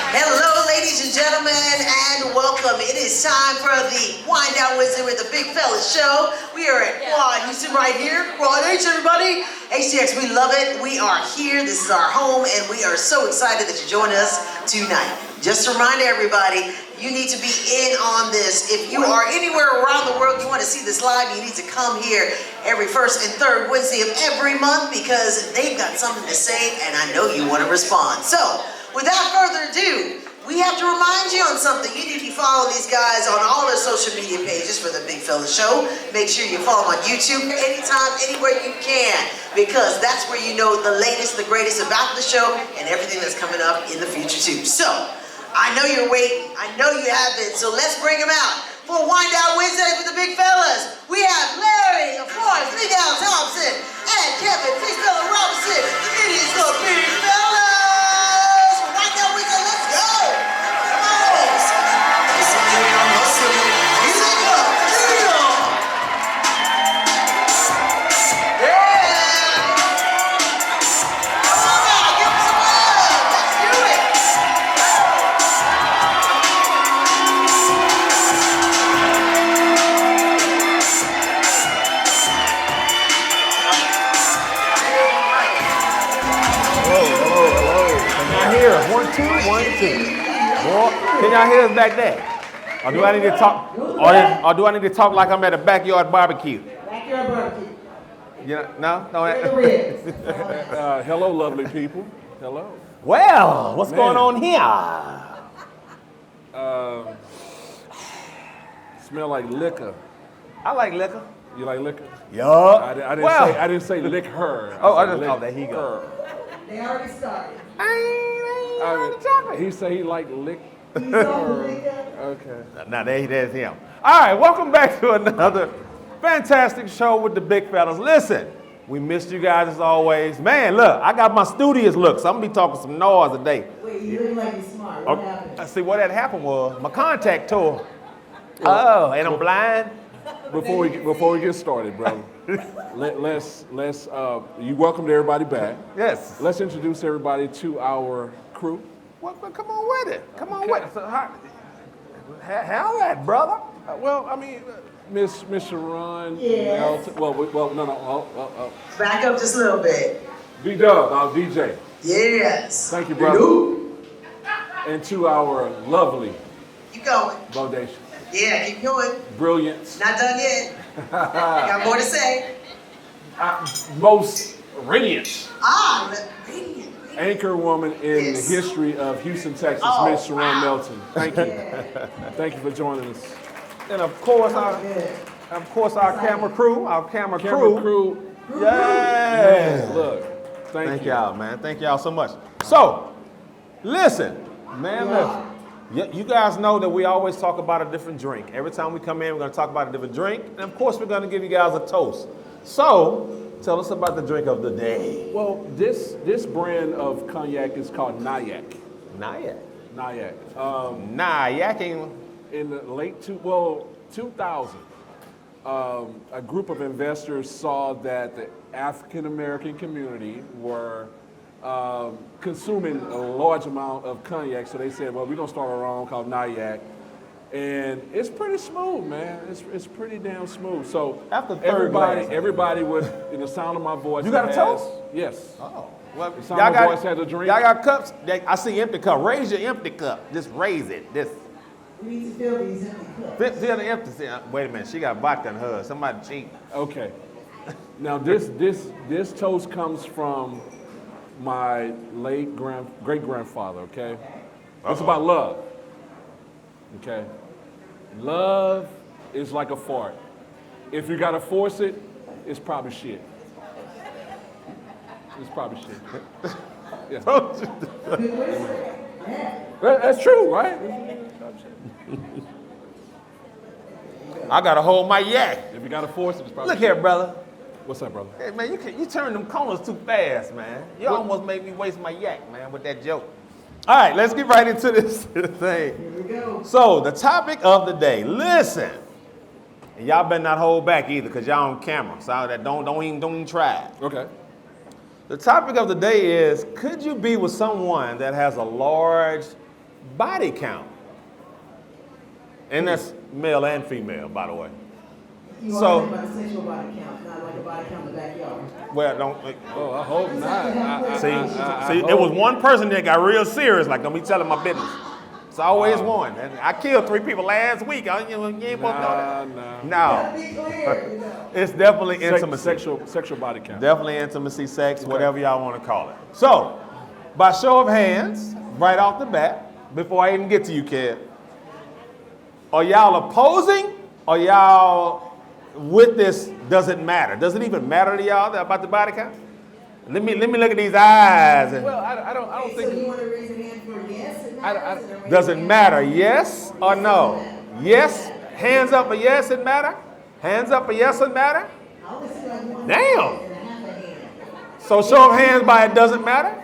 Hello, ladies and gentlemen, and welcome. It is time for the Wind Down Wednesday with the Big Fellas Show. We are at Quad Houston right here. Quad H, everybody. HTX, we love it. We are here. This is our home, and we are so excited that you join us tonight. Just to remind everybody, you need to be in on this. If you are anywhere around the world, you want to see this live, you need to come here every first and third Wednesday of every month because they've got something to say, and I know you want to respond. So, without further ado, we have to remind you on something. You need to follow these guys on all their social media pages for the Big Fella Show. Make sure you follow them on YouTube anytime, anywhere you can, because that's where you know the latest, the greatest about the show and everything that's coming up in the future too. So, I know you're waiting. I know you have been. So let's bring them out for Wind Down Wednesday with the Big Fellas. We have Larry, of course, Big Al Thompson, and Kevin Big Fella Robinson. It is the Big Fellas. Wind Down Wednesday, let's go. Come on. One, two. Boy, can y'all hear us back there? Or do I need to talk? Or do I need to talk like I'm at a backyard barbecue? Backyard barbecue. Yeah, no. Hello, lovely people. Hello. Well, what's going on here? Smell like liquor. I like liquor. You like liquor? Yup. I didn't say lick her. There he go. They already started. He said he liked lick. He's on the Okay. Now there's him. All right, welcome back to another fantastic show with the Big Fellas. Listen, we missed you guys as always. Man, look, I got my studious look, so I'm gonna be talking some noise today. Wait, you look like you're smart. What happened? See, what had happened was my contact tore. Oh, and I'm blind. Before we get started, brother, let's you welcomed everybody back. Yes. Let's introduce everybody to our crew. Well, come on with it. Come on with it. So, how that, brother? Miss Sharon. Yes. No. Back up just a little bit. B-Dub, our DJ. Yes. Thank you, brother. And to our lovely Keep going. Bodacious. Yeah, keep going. Brilliance. Not done yet. Got more to say. Most radiant. Radiant. Anchor woman in Yes. the history of Houston, Texas, Oh, Miss Sharon wow. Melton. Thank you. Thank you for joining us. And of course, our camera crew. Camera crew. Yeah. Look. Thank you. Y'all, man. Thank y'all so much. So, listen, man, listen. You guys know that we always talk about a different drink. Every time we come in, we're going to talk about a different drink. And of course, we're going to give you guys a toast. So, tell us about the drink of the day. Well, this brand of cognac is called Nyack. Nyack. Nyack. Yakking. In the late 2000, a group of investors saw that the African American community were consuming a large amount of cognac, so they said, well, we're gonna start our own called Nyack. And it's pretty smooth, man. It's pretty damn smooth. So After third glass. everybody would, in the sound of my voice. You got a toast? Yes. Oh. Well, The sound of my voice has a drink. Y'all got cups? I see empty cup. Raise your empty cup. Just raise it. This. We need to fill these empty cups. Fill the empty. Wait a minute. She got vodka in hers. Somebody cheat. Okay. Now this toast comes from my late great grandfather. Okay. It's about love. Okay. Love is like a fart. If you gotta force it, it's probably shit. It's probably shit. Yeah. That's true, right? I gotta hold my yak. If you gotta force it, it's probably Look here, brother. What's up, brother? Hey man, you turn them corners too fast, man. You almost made me waste my yak, man, with that joke. All right, let's get right into this thing. Here we go. So the topic of the day. Listen, and y'all better not hold back either, cause y'all on camera. So that don't even try it. Okay. The topic of the day is: could you be with someone that has a large body count. And that's male and female, by the way. You So- are talking about a sexual body count, not like a body count in the backyard. Well, don't. Oh, I hope not. See, it was one person that got real serious, like, don't be telling my business. It's always one. And I killed 3 people last week. You ain't supposed to know that. No. Gotta be clear, you know. It's definitely intimacy. Sexual body count. Definitely intimacy, sex, whatever y'all want to call it. So, by show of hands, right off the bat, before I even get to you, Kev, are y'all opposing or y'all with this doesn't matter? Does it even matter to y'all about the body count? Let me look at these eyes. And Well, I don't So think. you want to raise your hand for yes? It matters, and then raise does your it hand matter? for Yes or no? Yes. Hands up for yes, it matter. Hands up for yes, it matter. I only see like one Damn. hand and a half a hand. So show of hands by it doesn't matter.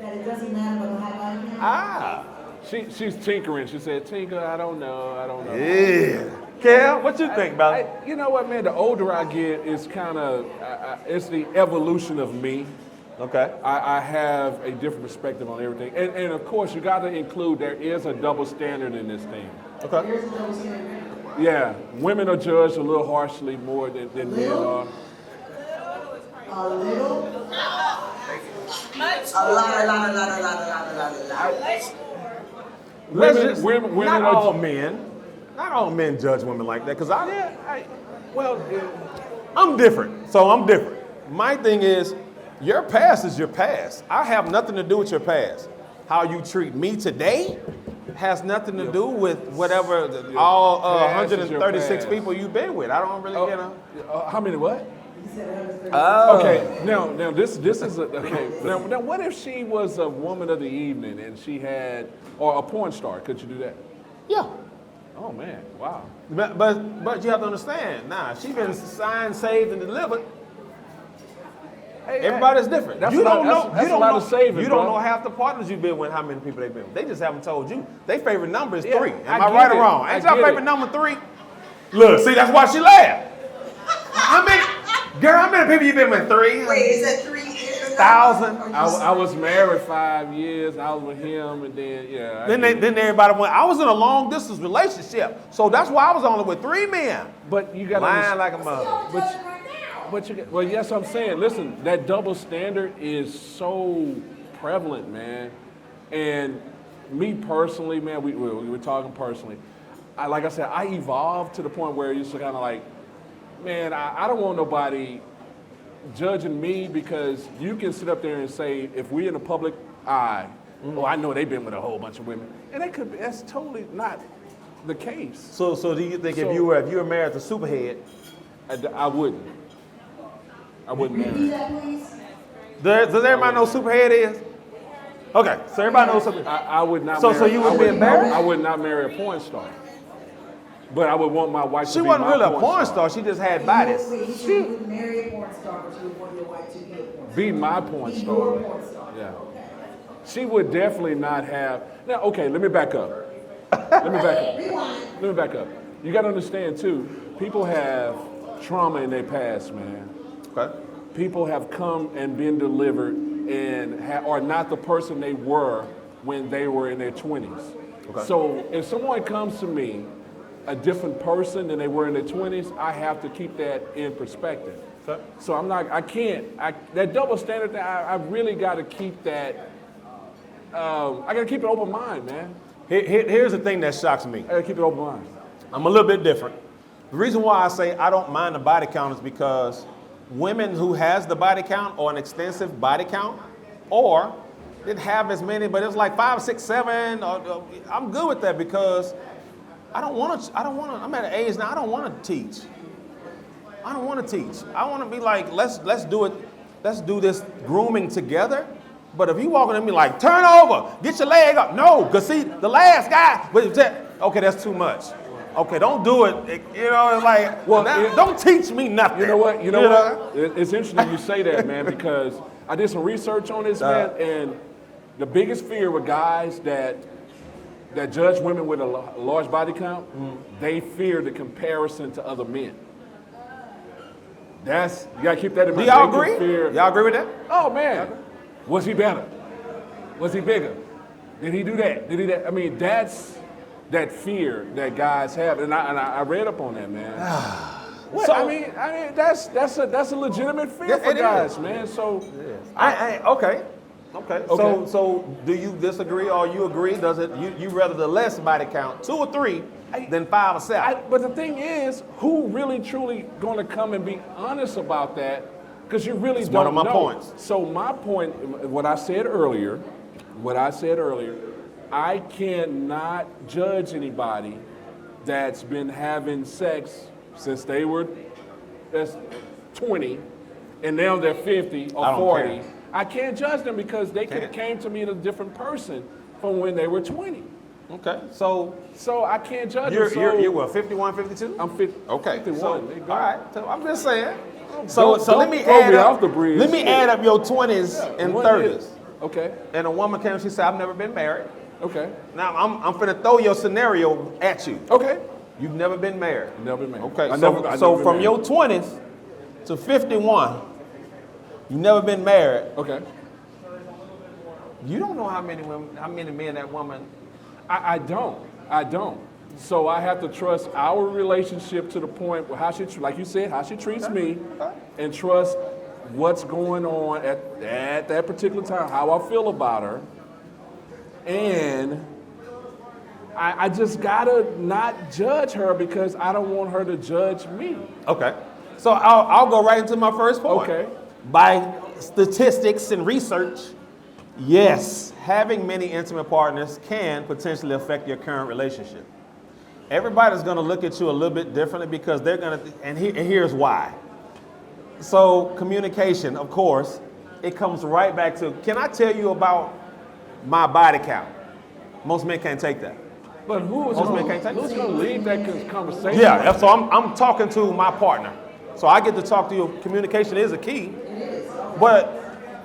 That it doesn't matter about the high body count? Ah, She's tinkering. She said, "Tinker, I don't know. yeah. Kev, what you think about it? You know what, man? The older I get, it's kind of it's the evolution of me. Okay. I have a different perspective on everything, and of course, you got to include there is a double standard in this thing. Okay. There's a double standard. Yeah, women are judged a little harshly more than men are. A little? A lot. Women not are all men. Not all men judge women like that, because I'm different. So I'm different. My thing is, your past is your past. I have nothing to do with your past. How you treat me today has nothing to do with whatever all past is your 136 past. people you've been with. I don't really, you know. How many what? You said 130. Oh. Okay, now this is okay. Now what if she was a woman of the evening and she had or a porn star? Could you do that? Yeah. Oh man, wow. But you have to understand, she been signed, saved, and delivered. Hey, Everybody's different. That's You a lot- don't know. that's- that's You don't a lot know. of saving, You don't bro. know half the partners you've been with, how many people they've been with. They just haven't told you. Their favorite number is Yeah, 3. Am I I right get or it. wrong? I Ain't your get favorite it. number 3? Look, see, that's why she laughed. How many, girl? How many people you been with? 3? Wait, is that 3 years? 1,000. I was married 5 years. I was with him, and then yeah. Then everybody went. I was in a long distance relationship, so that's why I was only with 3 men. But you got to Lying like a mother. well, yes, I'm saying. Listen, that double standard is so prevalent, man. And me personally, man, we were talking personally. Like I said, I evolved to the point where it's kind of like, man, I don't want nobody judging me because you can sit up there and say, if we're in the public eye, oh, I know they've been with a whole bunch of women, and that's totally not the case. So do you think So- if you were married to Superhead, I wouldn't. I wouldn't marry. Repeat that, please. does everybody know who Superhead is? Okay, so everybody knows Superhead. I would not. So marry, you I wouldn't be embarrassed? I would not marry a porn star. But I would want my wife She to be wasn't my really a porn star. She just had bodies. Wait, he said you would marry a porn star, but you would want your wife to be a porn star. Be my porn Be star. your porn star. Yeah. She would definitely not have. Now, okay, let me back up. Let me back up. Rewind. Let me back up. You got to understand too. People have trauma in their past, man. Okay. People have come and been delivered and are not the person they were when they were in their 20s. Okay. So if someone comes to me, a different person than they were in their 20s, I have to keep that in perspective. Okay. So that double standard, I really got to keep that, I got to keep an open mind, man. Here's the thing that shocks me. I got to keep an open mind. I'm a little bit different. The reason why I say I don't mind the body count is because women who has the body count or an extensive body count, or didn't have as many, but it was like 5, 6, 7. I'm good with that because I don't want to. I'm at an age now. I don't want to teach. I don't want to teach. I want to be like, let's do it. Let's do this grooming together. But if you walking at me like, turn over, get your leg up. No, because see, the last guy, okay, that's too much. Okay, don't do it. You know, it's like, Well, don't teach me nothing. You know what? You know what? It's interesting you say that, man, because I did some research on this, man, and the biggest fear with guys that judge women with a large body count, they fear the comparison to other men. You gotta keep that in mind. Do y'all They agree? fear- Y'all agree with that? Oh man, was he better? Was he bigger? Did he do that? Did he that? I mean, that's that fear that guys have, and I read up on that, man. So- I mean, that's a legitimate fear Yeah, for it guys, is. man. So, Okay. Okay. So do you disagree or you agree? Does it you rather the less body count, 2 or 3, than 5 or 7? but the thing is, who really truly going to come and be honest about that? Because you really It's don't one of my know. points. So my point, what I said earlier, I cannot judge anybody that's been having sex since they were that's 20, and now they're 50 or I don't 40. care. I can't judge them because they Can't. came to me a different person from when they were 20. Okay. So So I can't judge you're them. So you're what, 51, 52? I'm 50, Okay. 51. So, They go. all right. So I'm just saying. Don't- So let don't me throw add me up off the bridge. Let me add up your 20s and One 30s. is- Okay. And a woman came, she said, I've never been married. Okay. Now I'm finna throw your scenario at you. Okay. You've never been married. Never been married. Okay, I so, never- I so never been from married. your 20s to 51, you've never been married. Okay. You don't know how many men that woman. I don't. So I have to trust our relationship to the point where how she, like you said, how she treats me, and trust what's going on at that particular time, how I feel about her, and I just gotta not judge her because I don't want her to judge me. Okay, so I'll go right into my first point. Okay. By statistics and research, yes, having many intimate partners can potentially affect your current relationship. Everybody's going to look at you a little bit differently because they're going to, and here's why. So communication, of course, it comes right back to, can I tell you about my body count? Most men can't take that. But who's Most men can't take going it. to lead that conversation? Yeah, so I'm talking to my partner. So I get to talk to you. Communication is a key. But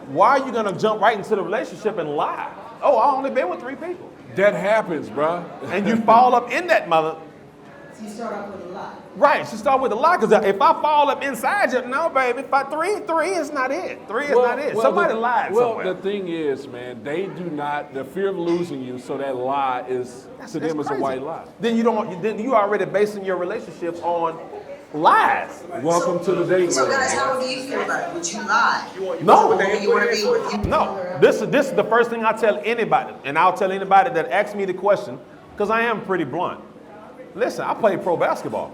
why are you going to jump right into the relationship and lie? Oh, I only been with 3 people. That happens, bruh. And you fall up in that mother. So you start off with a lie. Right, she start with a lie. Because if I fall up inside you, no, baby, if I three is not it. 3 is not it. Somebody lied somewhere. Well, the thing is, man, they do not, the fear of losing you, so that lie is, to them, is a crazy. white lie. Then you already basing your relationships on lies. Welcome to the dating So world. guys, how do you feel about it? Would you lie? No. Or you want to be with you? No, this is the first thing I tell anybody, and I'll tell anybody that asks me the question, because I am pretty blunt. Listen, I played pro basketball.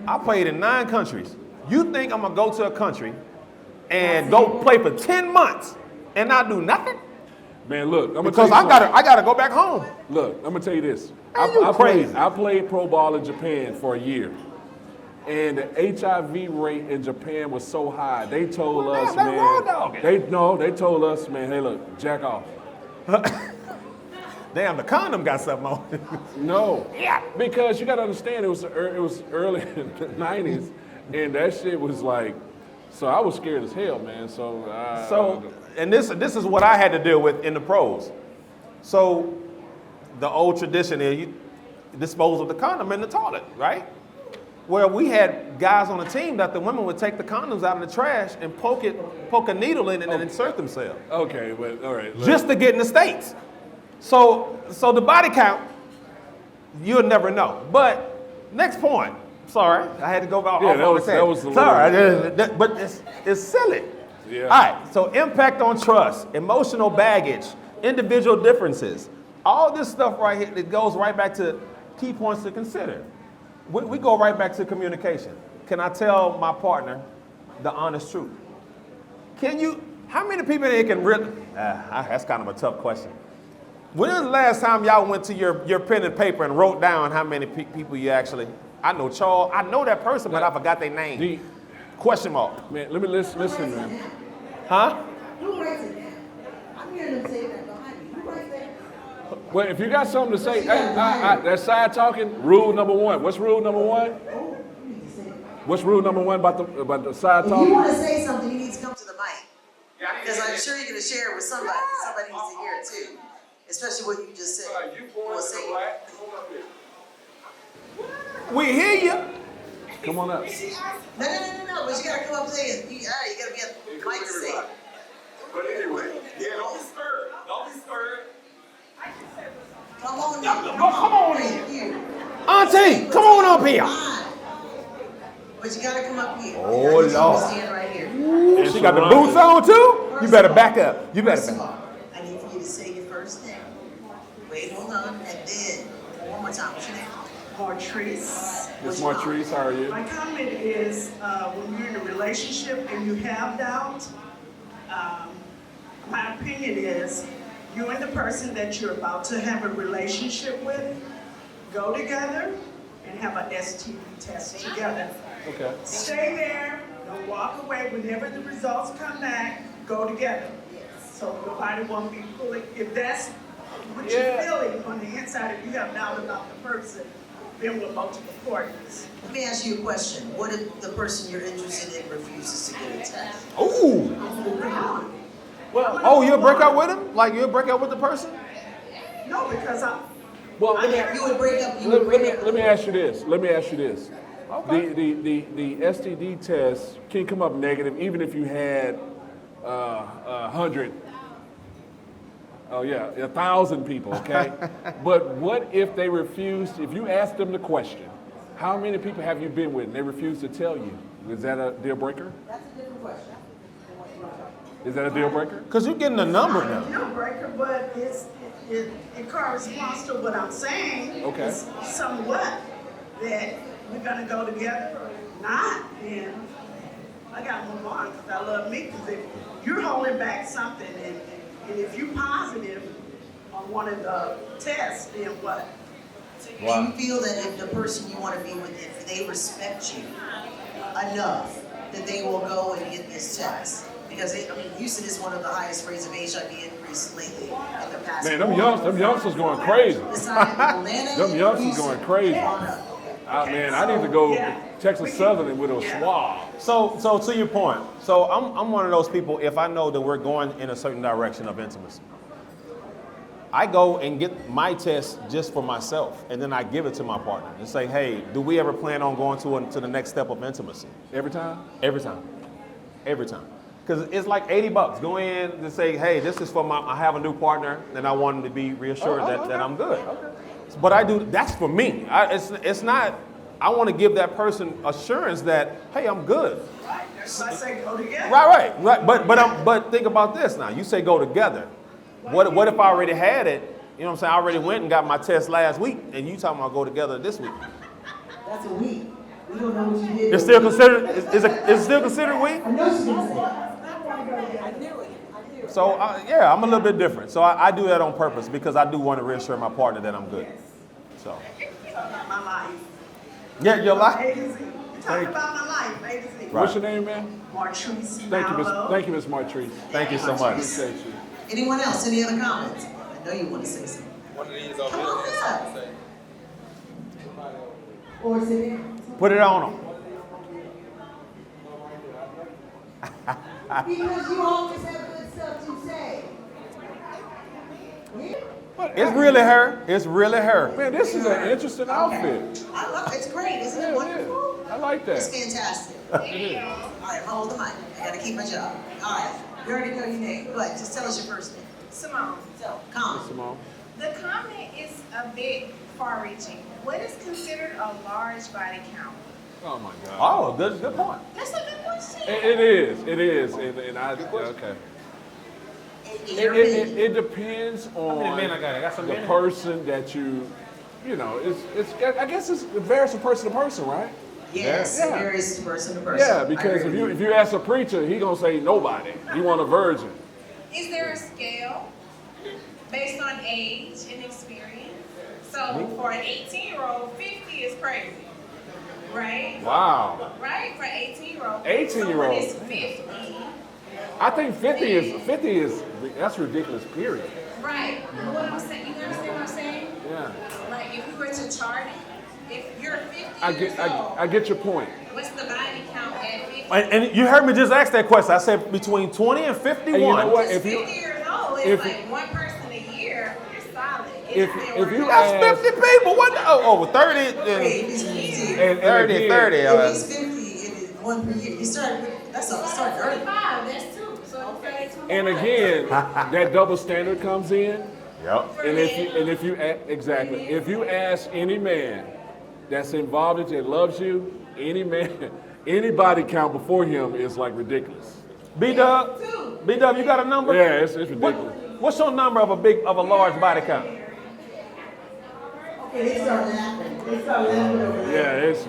I played in 9 countries. You think I'm gonna go to a country and go play for 10 months and not do nothing? Man, look, I'm gonna Because tell you I gotta go back home. Look, I'm gonna tell you this. Man, you crazy. I played pro ball in Japan for a year. And the HIV rate in Japan was so high. They told Well, us, damn, they raw dogging. they told us, man, hey look, jack off. Damn, the condom got something on it. No. Yeah. Because you gotta understand, it was early in the 90s, and that shit was like, so I was scared as hell, man. So And this is what I had to deal with in the pros. So the old tradition is you dispose of the condom in the toilet, right? Well, we had guys on the team that the women would take the condoms out of the trash and poke a needle in it and insert themselves. okay, but all right. Just to get in the States. So the body count, you'll never know. But next point. Sorry, I had to go about Yeah, off that on was- the that tangent. was a Sorry, but it's silly. Yeah. All right, so impact on trust, emotional baggage, individual differences, all this stuff right here, it goes right back to key points to consider. We go right back to communication. Can I tell my partner the honest truth? How many people here can really, that's kind of a tough question. When was the last time y'all went to your pen and paper and wrote down how many people you actually, I know Charles, I know that person, but I forgot their name. D, Question mark. man, let me listen, man. Huh? Who writes it down? I'm hearing them say that behind me. Who writes that? Well, if you got something to say, that side talking, rule number 1. What's rule number 1? Oh, you need to say it. What's rule number 1 about the side If you talking? want to say something, you need to come to the mic. Because I'm sure you're going to share it with somebody. Somebody needs to hear it too. Especially what you just said. We'll say it. We hear you. Come on up. No. But you got to come up and say it. You got to be at the mic to say it. But anyway, yeah, don't be scared. Don't be scared. Come on Yeah, in. come on in. Thank you. Auntie, come on up here. Fine. But you gotta come up here. Oh, You gotta Lord. stand right here. And she got the boots on too? You better back up. You better First of back all, up. I need for you to say your first name. Wait, hold on, and then one more time. What's your name? Martrice. Miss Martrice, how are you? My comment is, when you're in a relationship and you have doubt, my opinion is, you and the person that you're about to have a relationship with, go together and have an STD test together. Okay. Stay there, don't walk away. Whenever the results come back, go together. So nobody won't be pulling, if that's what you're Yeah. feeling on the inside, if you have doubt about the person, been with multiple partners. Let me ask you a question. What if the person you're interested in refuses to get a test? Ooh. Moving on. Oh, you'll break up with him? Like you'll break up with the person? No, because Well, let me, You would break up. You would break up. let me ask you this. Let me ask you this. The STD test can come up negative even if you had 100. Oh yeah, 1,000 people. Okay, but what if they refused? If you asked them the question, how many people have you been with, and they refuse to tell you? Is that a deal breaker? That's a different question. Is that a deal breaker? Because you're getting a number it's not a now. deal breaker, but it corresponds to what I'm saying. Okay. It's somewhat that we're gonna go together or not, then I gotta move on because I love me. Because if you're holding back something and if you're positive on one of the tests, then what? Do you feel that if the person you want to be with, if they respect you enough, that they will go and get this test? Because Houston is one of the highest rates of HIV increase lately in the past. Man, them youngsters going crazy. Besides Atlanta, Them youngsters Houston, going crazy. Man, I need to go Yeah. Texas Southern with a swab. So to your point, so I'm one of those people, if I know that we're going in a certain direction of intimacy, I go and get my test just for myself, and then I give it to my partner and say, hey, do we ever plan on going to the next step of intimacy? Every time? Every time. Every time. Because it's like $80. Go in and say, hey, this is for I have a new partner, and I want him to be reassured that I'm good. But I do, that's for me. It's not, I want to give that person assurance that, hey, I'm good. Right, that's why I say go together. Right. But think about this now. You say go together. What if I already had it? You know what I'm saying? I already went and got my test last week, and you talking about go together this week. That's a week. We don't know what you did. It's still considered. Is it still considered week? I know she's gonna say that. So yeah, I'm a little bit different. So I do that on purpose because I do want to reassure my partner that I'm good. So My life. yeah, your life. A to Z. You're talking about my life, A to Z. Right. What's your name, man? Martrice Thank you, Malvo. Thank you, Miss Martrice. Thank you so much. Appreciate you. Anyone else? Any other comments? I know you want to say something. One of these over Come on here has up. something to say. Or is it? Put it on them. Because you always have good stuff to say. It's really her. It's really her. Man, this is an interesting outfit. I love it. It's great. Isn't Yeah, it it wonderful? is. I like It's that. fantastic. It is. All right, hold the mic. I gotta keep my job. All right, you already know your name, but just tell us your first name. Simone, So, come. Simone. the comment is a bit far-reaching. What is considered a large body count? Oh my God. Oh, good point. That's a good question. It is, and I okay. In your opinion. It depends on many men I got? I got some the men? person that you know. It's I guess it varies from person to person, right? Yes, Yeah. it varies person to person. Yeah, I because agree with if you ask a preacher, he gonna say nobody. He want a virgin. Is there a scale based on age and experience? So for an 18-year-old, 50 is crazy, right? Wow. Right? For an 18-year-old. 18-year-old. So when it's 50, I think 50 is that's ridiculous. Period. right? What I'm saying, you understand what I'm saying? Yeah. Like if we were to chart it, if you're 50 I years old, get your point. what's the body count at 50? And you heard me just ask that question. I said between 20 and 51. And you know what? Because If you 50 years old is if- like one person a year, you're solid. if you That's ask 50 people. What? Oh, 30. Wait, if he's 50, and 30, again, 30. if he's 50, it is one per year. You start with, that's all, start early. 25, that's two. So okay, two And more. again, that double standard comes in. Yep. If you ask any man that's involved in that loves you, any man, any body count before him is like ridiculous. B-Dub, you got a number? Yeah, it's ridiculous. What's your number of a large body count? Okay, they start laughing. They start laughing over there. Yeah, it's.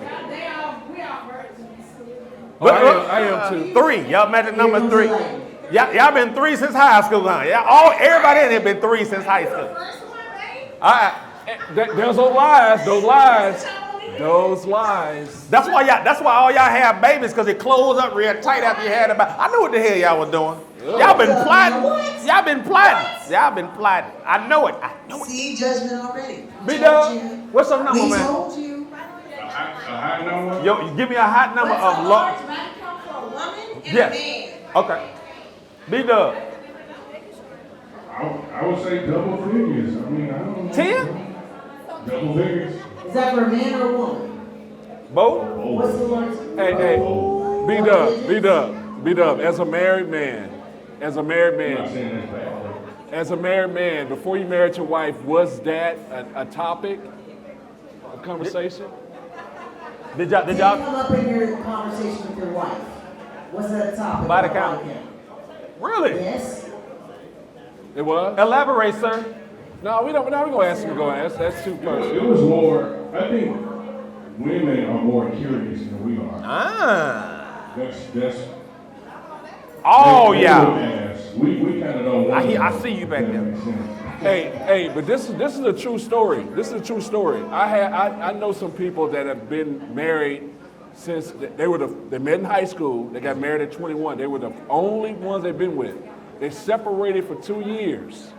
But, I am too. 3. Y'all met the number 3. Y'all been 3 since high school, huh? Everybody in here been 3 since high school. All right. There's those lies. That's why all y'all have babies, because it closed up real tight after you had about. I knew what the hell y'all was doing. Y'all been plotting. Y'all been plotting. I know it. See, judgment already. B-Dub, what's your number, We man? told you. A high number? Yo, give me a hot number What's of a large. large body count for a woman and a Yes. man? Okay. B-Dub. I would say double figures. I mean, I don't know. 10? Double figures. Is that for a man or a woman? Both? What's the largest? Hey, B-Dub, as a married man, I'm not saying that's bad. before you married your wife, was that a topic, a conversation? Did Did y'all? come up in your conversation with your wife? Was that a topic? Body count. Really? Yes. It was? Elaborate, sir. No, we don't. Now we're gonna ask him to go ask. That's too It personal. was more, I think women are more curious than we are. Ah. That's. Oh, they yeah. would ask. We kind of don't want I see you back there. Hey, but this is a true story. This is a true story. I know some people that have been married since they met in high school. They got married at 21. They were the only ones they've been with. They separated for 2 years.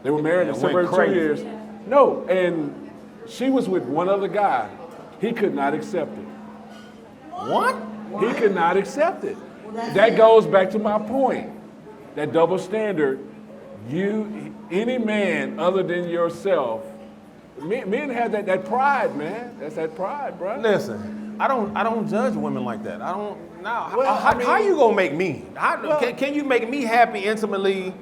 They were married and It went separated for 2 crazy. years. No, and she was with one other guy. He could not accept it. What? He could not accept it. that's That it. goes back to my point. That double standard. Any man other than yourself, men have that pride, man. That's that pride, bro. Listen, I don't judge women like that. I don't. Now, Well, how you gonna make me? Can you make me happy intimately,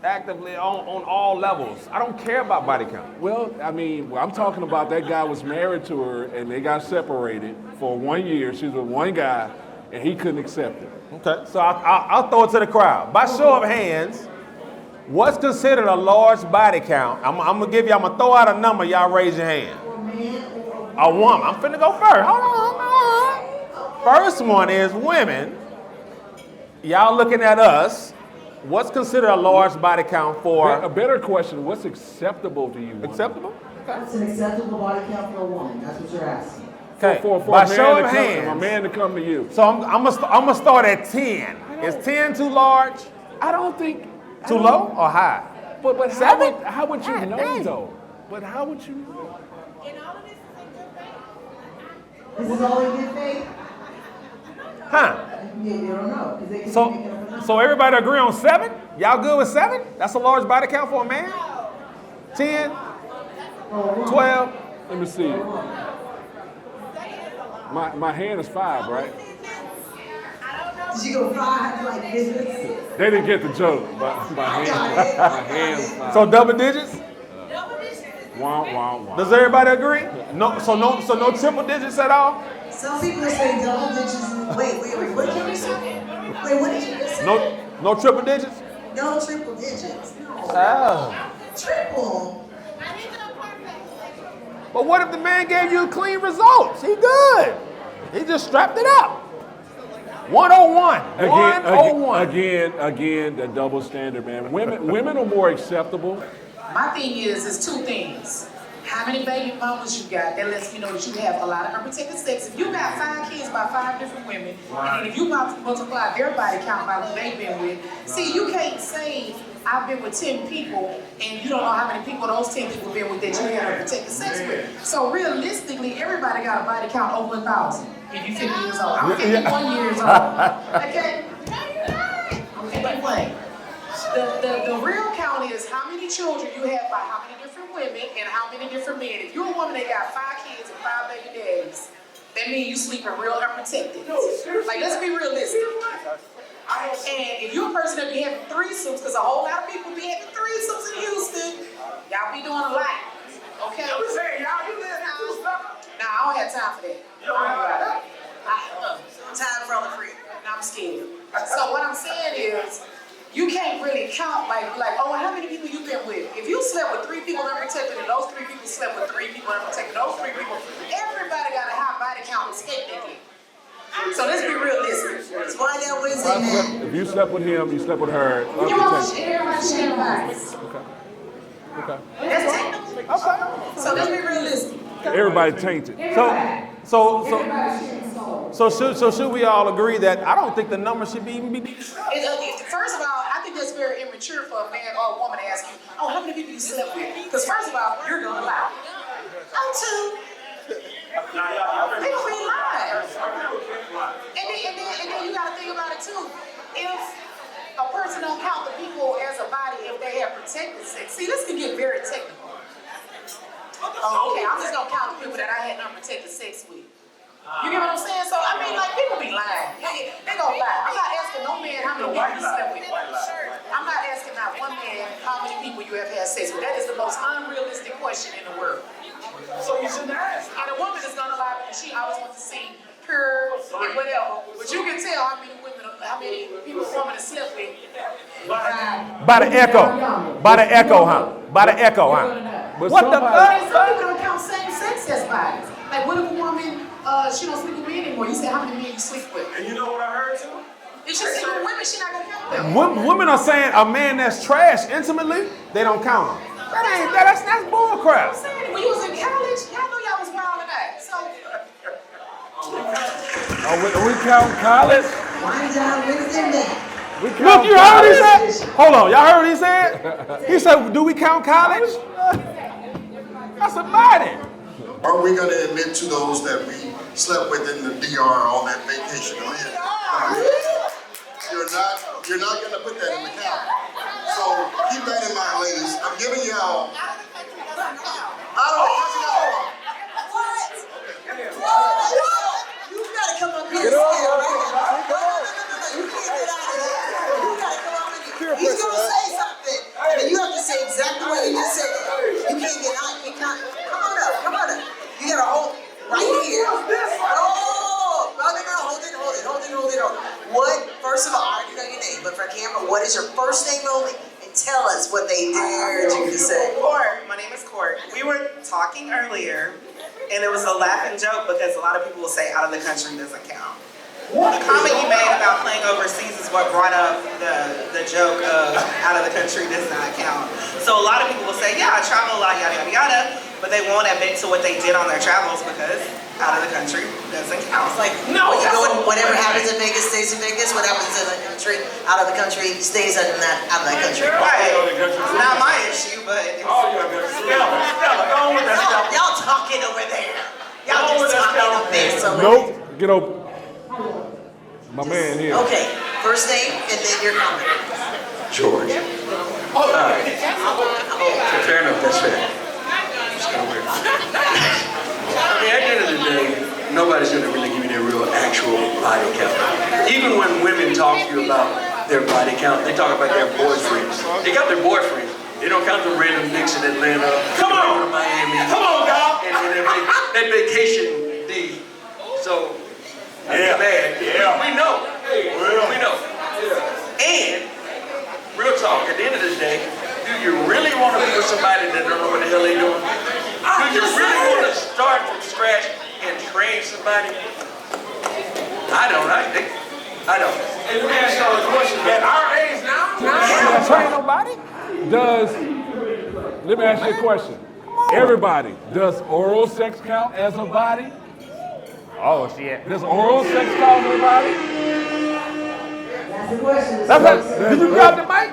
actively on all levels? I don't care about body count. Well, I'm talking about that guy was married to her and they got separated for 1 year. She was with one guy and he couldn't accept it. Okay, so I'll throw it to the crowd. By show of hands, what's considered a large body count? I'm gonna throw out a number. Y'all raise your hand. For a man or A woman. I'm finna go first. Hold on. First one is women. Y'all looking at us. What's considered a large body count A for better question, what's acceptable to you? woman? acceptable? what's an acceptable body count for a woman? That's what you're asking. Okay. For By a man show to of come- hands. a man to come to you. So I'm gonna start at 10. Is 10 too large? I don't think. Too low or high? But how 7? would you God know dang. though? But how would you know? And all of this is in good faith. This is all in good faith? Huh? You don't know. 'Cause they can be So making up a number. so everybody agree on 7? Y'all good with 7? That's a large body count for a man? 10? For a woman. 12? Let me see. My hand is 5, right? Did you go 5 like this? They didn't get the joke, but my hand's 5. So double digits? Wah, wah, wah. Does everybody agree? No triple digits at all? Some people are saying double digits. Wait. What did you say? Wait, what did you just say? No triple digits? No triple digits. No. Oh. Triple. But what if the man gave you clean results? He good. He just strapped it up. 101. 101. Again, the double standard, man. Women are more acceptable. My thing is two things. How many baby mamas you got? That lets me know that you have a lot of unprotected sex. If you got 5 kids by 5 different women, and then if you multiply their body count by who they've been with, see, you can't say I've been with 10 people and you don't know how many people those 10 people been with that you had unprotected sex with. So realistically, everybody got a body count over 1,000. If you 50 years old, I'm 51 years old. Okay, I'm 51. The real count is how many children you have by how many different women and how many different men. If you're a woman that got 5 kids and 5 baby daddies, that means you sleeping real unprotected. Like, let's be realistic. And if you're a person that be having threesomes, because a whole lot of people be having threesomes in Houston, Y'all be doing a lot. Okay? I'm just saying, y'all, you live in two stuff. Nah, I don't have time for that. You don't have that. Time for all the free. Nah, I'm scared. So what I'm saying is, you can't really count like, oh, how many people you been with? If you slept with 3 people unprotected and those 3 people slept with 3 people unprotected, those 3 people, everybody got a high body count technically. So let's be realistic. It's Wind Down Wednesday, man. If you slept with him, you slept with her. You want everybody share bodies. Okay. That's technical. Okay. So let's be realistic. Everybody tainted. So should we all agree that I don't think the number should be even be. First of all, I think that's very immature for a man or a woman to ask you, oh, how many people you slept with? Because first of all, you're gonna lie. I'm 2. People be lying. And then you gotta think about it too. If a person don't count the people as a body if they have protected sex. See, this can get very technical. Okay, I'm just gonna count the people that I had unprotected sex with. You get what I'm saying? So I mean, like, people be lying. They gonna lie. I'm not asking no man how many people you slept with. I'm not asking not one man how many people you have had sex with. That is the most unrealistic question in the world. So you shouldn't ask. And a woman is gonna lie because she always wants to see her and whatever. But you can tell how many people a woman has slept with. By the echo. By the echo, huh? By the echo, huh? But What the And some fuck? people don't count same-sex as bodies. Like, what if a woman, she don't sleep with men anymore? You said how many men you sleep with? And you know what I heard too? If she sleep with women, she not gonna count them. Women are saying a man that's trash intimately, they don't count him. That's bull crap. I'm saying, when you was in college, y'all know y'all was wild tonight. So, Oh, we count college? Wind Down Wednesday, man. We count Look, you heard what he college? said? Hold on, y'all heard what he said? He said, do we count college? That's a body. Are we gonna admit to those that we slept with in the DR on that vacation? You're not gonna put that in the count. So keep that in mind, ladies. I'm giving y'all. I don't. You gotta come up here and say it right now. No. You can't get out of that. You gotta come up here. He's gonna say something, and you have to say exactly what you just said. You can't get out. You can't. Come on up. You gotta hold right here. Oh, no. Hold it. What? First of all, I already know your name, but for camera, what is your first name only? And tell us what they dared you to say. Court, my name is Court. We were talking earlier, and it was a laughing joke because a lot of people will say out of the country doesn't count. The comment you made about playing overseas is what brought up the joke of out of the country does not count. So a lot of people will say, yeah, I travel a lot, yada, yada, yada, but they won't admit to what they did on their travels because out of the country doesn't count. It's like, no, Whatever happens in Vegas stays in Vegas. What happens in the country, out of the country, stays out of that country. right. It's not my issue, but it's Stella, go on with that stuff. Y'all talking over there. Y'all just talking over there. So Nope. Get over. My man here. Okay, first name and then your comment. George. All right. Fair enough, that's fair. It's kind of weird. I mean, at the end of the day, nobody's going to really give you their real actual body count. Even when women talk to you about their body count, they talk about their boyfriends. They got their boyfriends. They don't count the random nicks in Atlanta. Come on. Or Miami. Come on, dog. And that vacation day. So, yeah, man. Yeah. We know. We know. And, real talk, at the end of the day, do you really want to be with somebody that don't know what the hell they doing? Do you really want to start from scratch and train somebody? I don't. I don't. Let me ask y'all a question. At our age now, can't train nobody? Let me ask you a question. Everybody, does oral sex count as a body? Oh, shit. Does oral sex count as a body? That's the question. Did you grab the mic?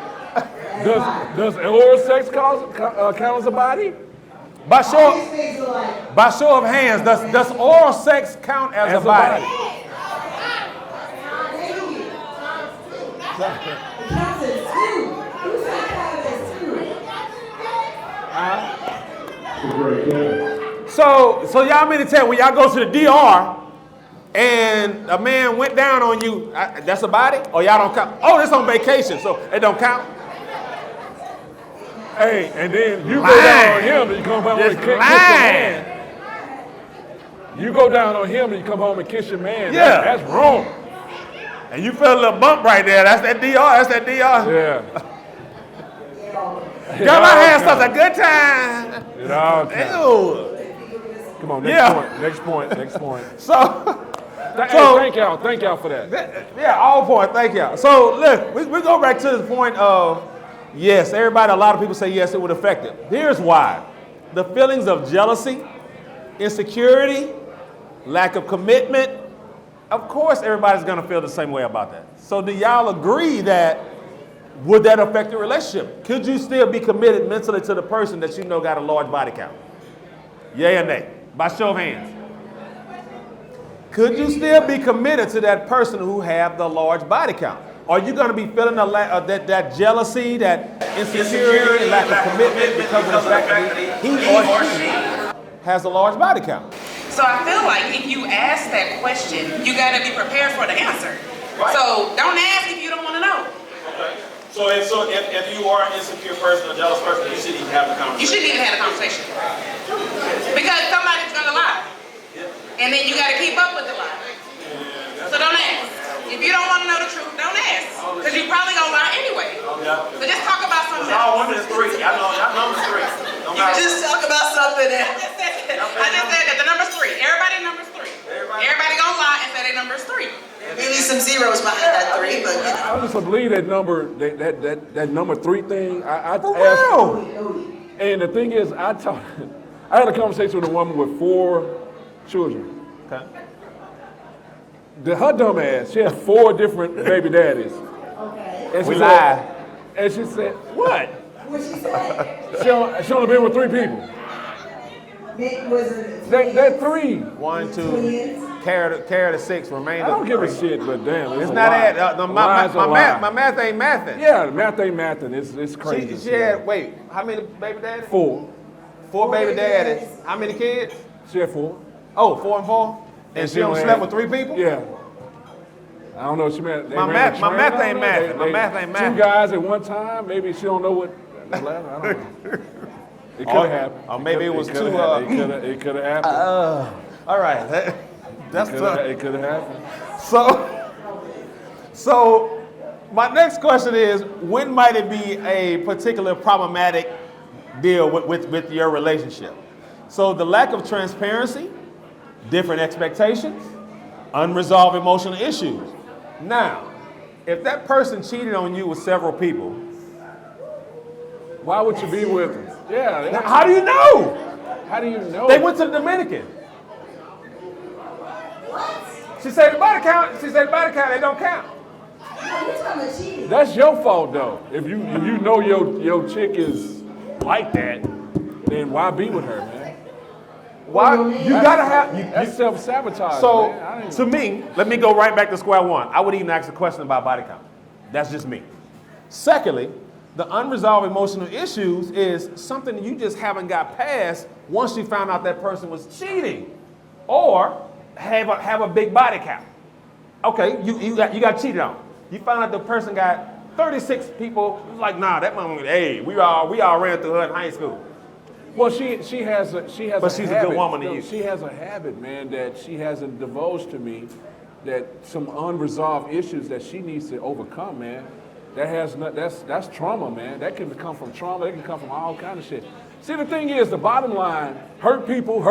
Does oral sex count as a body? By show of hands, does oral sex count as a body? So y'all mean to tell when y'all go to the DR and a man went down on you, that's a body? Or y'all don't count? Oh, this on vacation, so it don't count? Hey, and then you go down on him and you come home and kiss your man. You go down on him and you come home and kiss your man. Yeah. That's wrong. And you feel a little bump right there. That's that DR. That's that DR. Yeah. Girl, I had such a good time. It all counts. Ew. Come on, next point. So, Thank y'all for that. Yeah, all point. Thank y'all. So, look, we go back to the point of, yes, a lot of people say yes, it would affect it. Here's why. The feelings of jealousy, insecurity, lack of commitment, of course everybody's going to feel the same way about that. So do y'all agree that, would that affect your relationship? Could you still be committed mentally to the person that you know got a large body count? Yay or nay? By show of hands. Could you still be committed to that person who have the large body count? Are you going to be feeling that jealousy, that insecurity, and lack of commitment because of the fact that he or she has a large body count? So I feel like if you ask that question, you gotta be prepared for the answer. Right. So don't ask if you don't wanna know. Okay. So if you are an insecure person, a jealous person, you shouldn't even have the conversation. You shouldn't even have a conversation. Because somebody's gonna lie. And then you gotta keep up with the lie. So don't ask. If you don't wanna know the truth, don't ask. Because you probably gonna lie anyway. So just talk about something else. All women is three. I know number three. Just talk about something else. I just said that the number's three. Everybody numbers three. Everybody gonna lie and say their number's three. Maybe some zeros behind that 3, but you know. I just believe that number, that number 3 thing. I asked, and the thing is, I had a conversation with a woman with 4 children. Okay. Her dumb ass, she had 4 different baby daddies. Okay. And we lied. And she said, what? What she said? She only been with 3 people. They're 3. 1, 2, carry the 6, remain. I don't give a shit, but damn, it's not that. My math ain't mathing. Yeah, the math ain't mathing. It's crazy. She had, wait, how many baby daddies? 4. 4 baby daddies. How many kids? She had 4. Oh, 4 and 4? And she only slept with 3 people? Yeah. I don't know. She meant my math ain't mathing. My math ain't mathing. 2 guys at one time. Maybe she don't know what. I don't know. It could have happened. Or maybe it was 2. It could have happened. All right. That's tough. It could have happened. So my next question is, when might it be a particular problematic deal with your relationship? So the lack of transparency, different expectations, unresolved emotional issues. Now, if that person cheated on you with several people, why would you be with them? Yeah. How do you know? How do you know? They went to the Dominican. She said the body count. They don't count. That's your fault though. If you know your chick is like that, then why be with her, man? Why you gotta have that's self-sabotage. So man. to me, let me go right back to square one. I wouldn't even ask a question about body count. That's just me. Secondly, the unresolved emotional issues is something that you just haven't got past once you found out that person was cheating, or have a big body count. Okay, you got cheated on. You found out the person got 36 people. Like, nah, that mama. Hey, we all ran through her in high school. Well, she has a but she's habit. A good woman to you. She has a habit, man, that she hasn't divulged to me, that some unresolved issues that she needs to overcome, man. That's trauma, man. That can come from trauma. That can come from all kind of shit. See, the thing is, the bottom line: hurt people.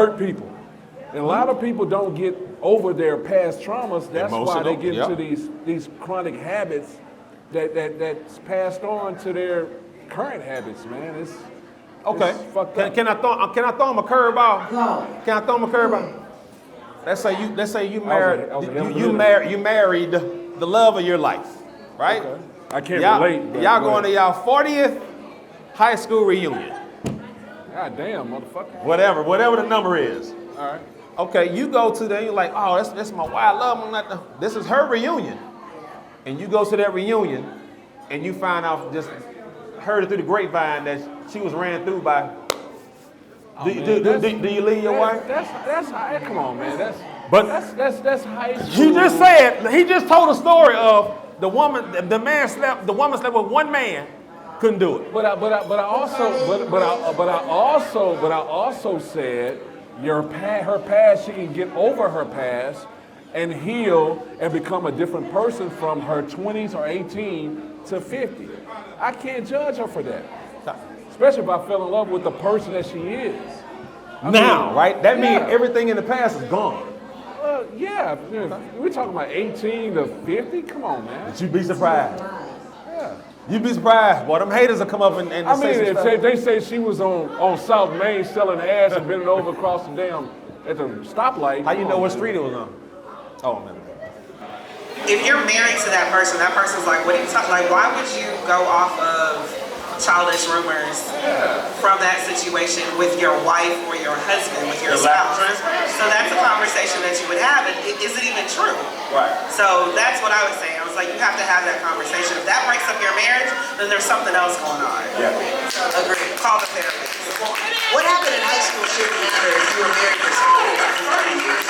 And a lot of people don't get over their past traumas. That's why they get into these chronic habits that's passed on to their current habits, man. It's fucked up. Can I throw him a curveball? No. Can I throw him a curveball? Let's say you married the love of your life, right? Okay. I can't relate. Y'all going to y'all 40th high school reunion. God damn, motherfucker. Whatever the number is. All right. Okay, you go to them, you're like, oh, that's my wild love. This is her reunion. And you go to that reunion, and you find out, just heard it through the grapevine that she was ran through by. Do you leave your wife? That's high. Come on, man. That's high school. He just told a story of the woman slept with one man, couldn't do it. But I also said her past, she can get over her past and heal and become a different person from her 20s or 18 to 50. I can't judge her for that. Especially if I fell in love with the person that she is. Right? That means everything in the past is gone. Yeah. We're talking about 18 to 50? Come on, man. But you'd be surprised. Yeah. You'd be surprised. Boy, them haters will come up and say some stuff. If they say she was on South Main selling ass and bending over across the damn at the stoplight. How you know what street it was on? Oh, man. If you're married to that person's like, what are you talking? Like, why would you go off of childish rumors from that situation with your wife or your husband, with your spouse? So that's a conversation that you would have, and is it even true? Right. So that's what I was saying. I was like, you have to have that conversation. If that breaks up your marriage, then there's something else going on. Yeah. Agreed. Call the therapist. What happened in high school shouldn't matter if you were married for somebody for 30 years.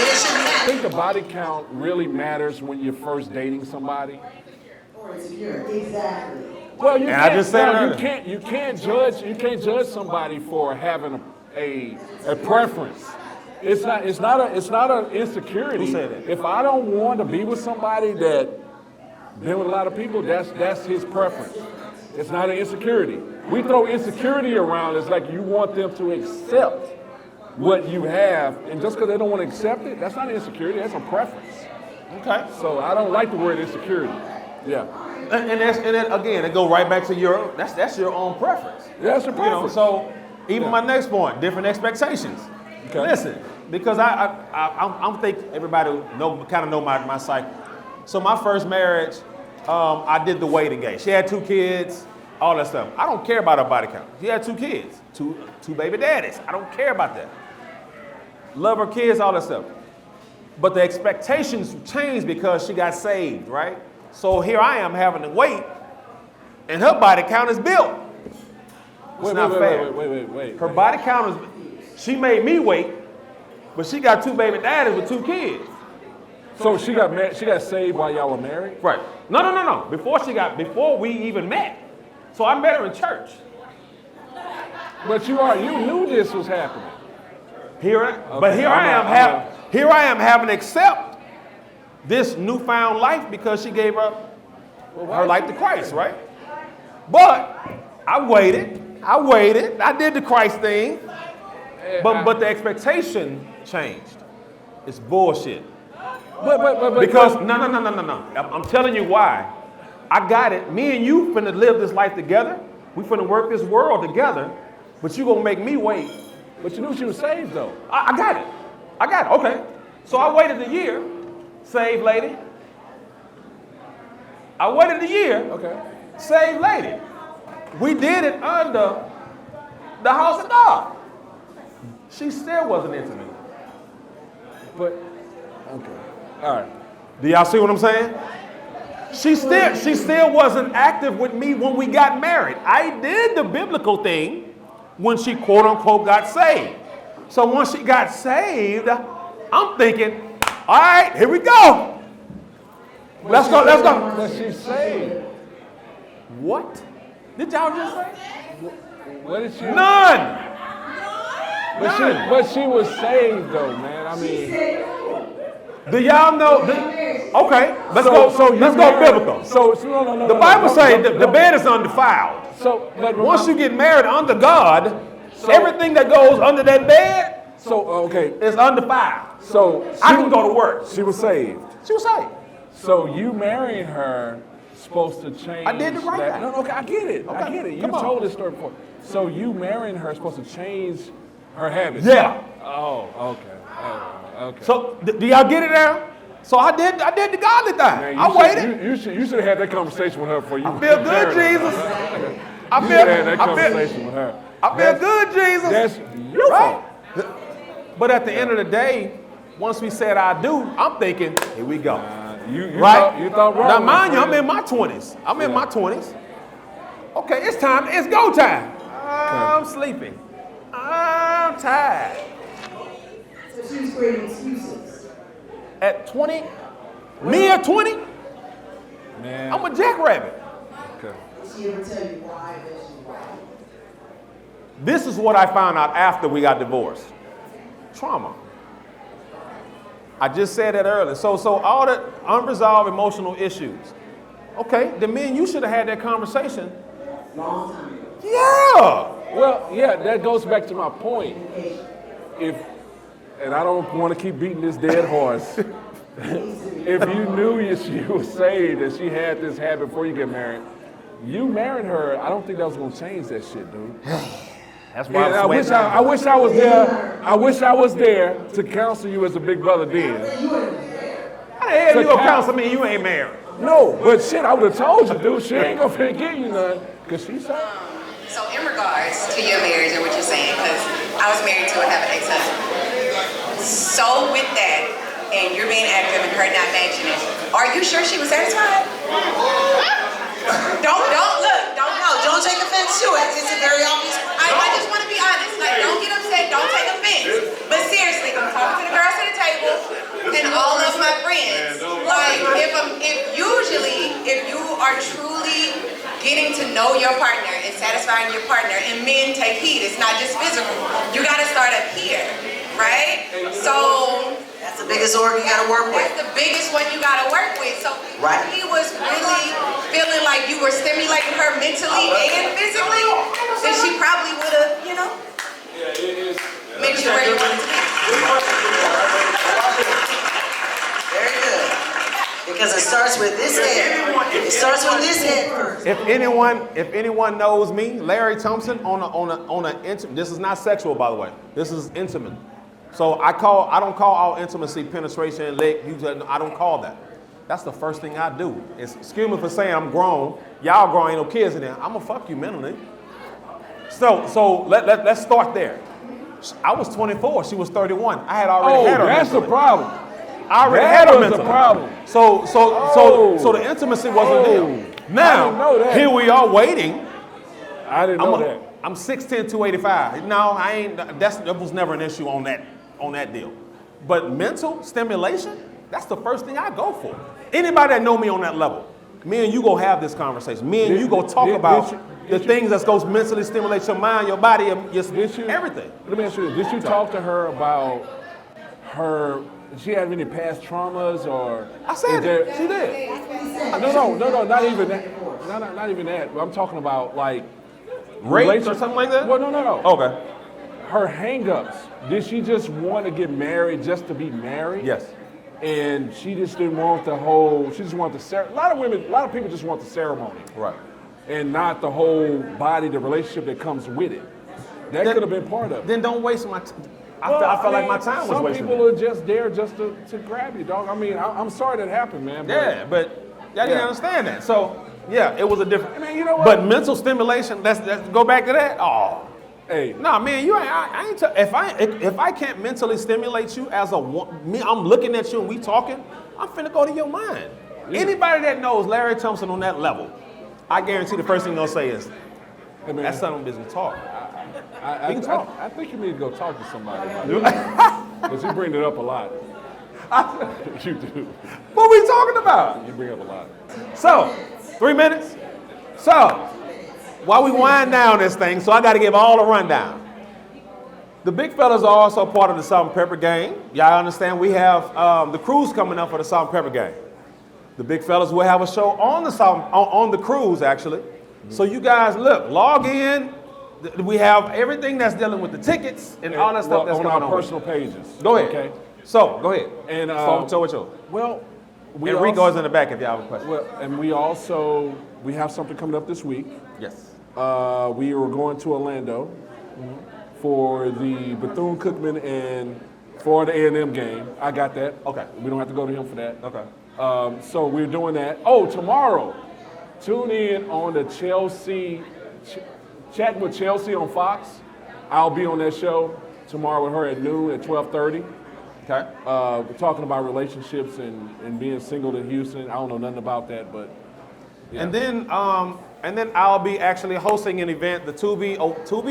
It shouldn't I matter. think the body count really matters when you're first dating somebody. Or insecure. Exactly. Well, you can't judge somebody for having a preference. It's not an insecurity. Who said that? If I don't want to be with somebody that been with a lot of people, that's his preference. It's not an insecurity. We throw insecurity around. It's like you want them to accept what you have, and just because they don't want to accept it, that's not an insecurity. That's a preference. Okay. So I don't like the word insecurity. Yeah. And again, it go right back to that's your own preference. Yeah, that's your preference. So even my next point, different expectations. Okay. Listen, because I think everybody kind of know my cycle. So my first marriage, I did the waiting game. She had 2 kids, all that stuff. I don't care about her body count. She had 2 kids, two baby daddies. I don't care about that. Love her kids, all that stuff. But the expectations changed because she got saved, right? So here I am having to wait, and her body count is built. It's not fair. Wait. Her body count is, she made me wait, but she got 2 baby daddies with 2 kids. So she got saved while y'all were married? Right. No. Before we even met. So I met her in church. But you knew this was happening. Here I am having to accept this newfound life because she gave up her life to Christ, right? But I waited. I did the Christ thing. But the expectation changed. It's bullshit. Because no. I'm telling you why. I got it. Me and you finna live this life together. We finna work this world together. But you gonna make me wait. But you knew she was saved though. I got it. Okay. So I waited a year. Saved lady. I waited a year. Okay. Saved lady. We did it under the house of God. She still wasn't into me. But okay. All right. Do y'all see what I'm saying? She still wasn't active with me when we got married. I did the biblical thing when she quote unquote got saved. So once she got saved, I'm thinking, all right, here we go. Let's go. But she's saved. What? Did y'all just say? What did she? None. But she was saved though, man. I mean. Do y'all know? Okay, let's go biblical. No. The Bible says the bed is undefiled. But once you get married under God, everything that goes under that bed, is undefiled. So I can go to work. She was saved. She was saved. So you marrying her supposed to change. I did the right thing. No, okay, I get it. Okay. I get it. You Come on. told this story before. So you marrying her supposed to change her habits. Yeah. Oh, okay. Okay. So do y'all get it now? So I did the godly thing. Man, I waited. You should have had that conversation with her before you. I feel good, Jesus. I feel had that conversation with her. I feel good, Jesus. That's beautiful. Right? But at the end of the day, once we said I do, I'm thinking, here we go. You right? thought wrong. Now, mind you, I'm in my 20s. In my 20s. Okay, it's time. It's go time. I'm sleepy. I'm tired. So she was creating excuses. At 20? Me at 20? Man. I'm a jackrabbit. Okay. she ever tell you why eventually why? This is what I found out after we got divorced. Trauma. I just said that earlier. So all the unresolved emotional issues. Okay, then me and you should have had that conversation. Long time ago. Yeah. Well, yeah, that goes back to my point. And I don't want to keep beating this dead horse. If you knew she was saved and she had this habit before you get married, you married her, I don't think that was going to change that shit, dude. That's why I wish I was there. I wish I was there to counsel you as a big brother then. How the hell you gonna counsel me? You ain't married. No, but shit, I would have told you, dude. She ain't gonna finna give you none, cause she's saved. So in regards to your marriage and what you're saying, because I was married to and have an ex-husband. So with that, and you're being active and her not matching it, are you sure she was satisfied? Don't Don't take offense to it. It's a very obvious. I just want to be honest. Like, don't get upset. Don't take offense. But seriously, I'm talking to the girls at the table and all of my friends. Like, if you are truly getting to know your partner and satisfying your partner, and men take heed. It's not just physical. You got to start up here, right? So that's the biggest organ you got to work with. That's the biggest one you got to work with. So right. He was really feeling like you were stimulating her mentally and physically, then she probably would have, made you where you wanted to be. Very good. Because it starts with this head. It starts with this head first. If anyone knows me, Larry Thompson, on a intimate. This is not sexual, by the way. This is intimate. So I don't call all intimacy penetration, leg. I don't call that. That's the first thing I do. Excuse me for saying I'm grown. Y'all grown, ain't no kids in there. I'm gonna fuck you mentally. So let's start there. I was 24. She was 31. I had already had her. That's mentally. the problem. I already had her mentally. The problem. So the intimacy wasn't there. Now here we are waiting. I didn't know that. I'm 6'10", 285. No, I ain't. That was never an issue on that deal. But mental stimulation, that's the first thing I go for. Anybody that know me on that level, me and you go have this conversation. Me and you go talk about the things that's going to mentally stimulate your mind, your body, everything. Let me ask you this. Did you talk to her about her, did she have any past traumas or? I said it. She did. No, not even that. Not even that. I'm talking about like rape or something like that? Well, no. Okay. Her hang-ups. Did she just want to get married just to be married? Yes. And she just didn't want she just wanted the a lot of people just want the ceremony. Right. And not the whole body, the relationship that comes with it. That could have been part of it. Then don't waste my time. I felt like my time was wasted. Some people are just there just to grab you, dog. I mean, I'm sorry that happened, man. But y'all didn't understand that. So, yeah, it was a different. I mean, you know what? But mental stimulation, let's go back to that. Oh. Hey. Nah, man, if I can't mentally stimulate you as I'm looking at you and we talking, I'm finna go to your mind. Yeah. Anybody that knows Larry Thompson on that level, I guarantee the first thing they'll say is, hey, man, that's something business talk. I think you need to go talk to somebody. Because you bring it up a lot. You do. What are we talking about? You bring up a lot. So, 3 minutes. So, while we wind down this thing, so I got to give all a rundown. The big fellas are also part of the Salt and Pepper Gang. Y'all understand we have the cruise coming up for the Salt and Pepper Gang. The big fellas will have a show on the on the cruise actually. Mm-hmm. So you guys log in. We have everything that's dealing with the tickets and all that stuff that's on going our on. Personal pages. Go ahead. Okay. So go ahead. And well, Rico's in the back if y'all have a question. Well, and we have something coming up this week. Yes. We are going to Orlando for the Bethune-Cookman and Florida A&M game. I got that. Okay. We don't have to go to him for that. Okay. So we're doing that. Oh, tomorrow, tune in on the Chelsea, Chatting with Chelsea on Fox. I'll be on that show tomorrow with her at noon at 12:30. Okay. We're talking about relationships and being single in Houston. I don't know nothing about that, but yeah. And then I'll be actually hosting an event, the Tubi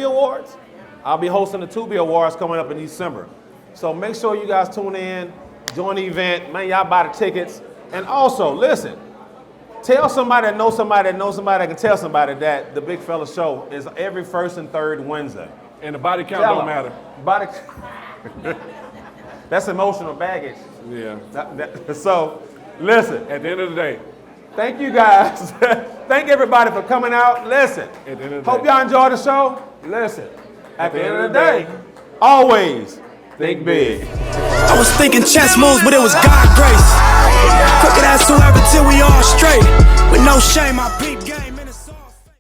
Awards. I'll be hosting the Tubi Awards coming up in December. So make sure you guys tune in, join the event. Man, y'all buy the tickets. And also, listen, tell somebody that knows somebody that knows somebody that can tell somebody that the Big Fella Show is every first and third Wednesday. And the body count Tell don't 'em. matter. Body. That's emotional baggage. Yeah. So, listen. At the end of the day. Thank you guys. Thank everybody for coming out. Listen. At the end of the Hope day. y'all enjoy the show. Listen. At the end of the day, always think big. I was thinking chess moves, but it was God grace. Crooked ass whoever till we all straight. With no shame, I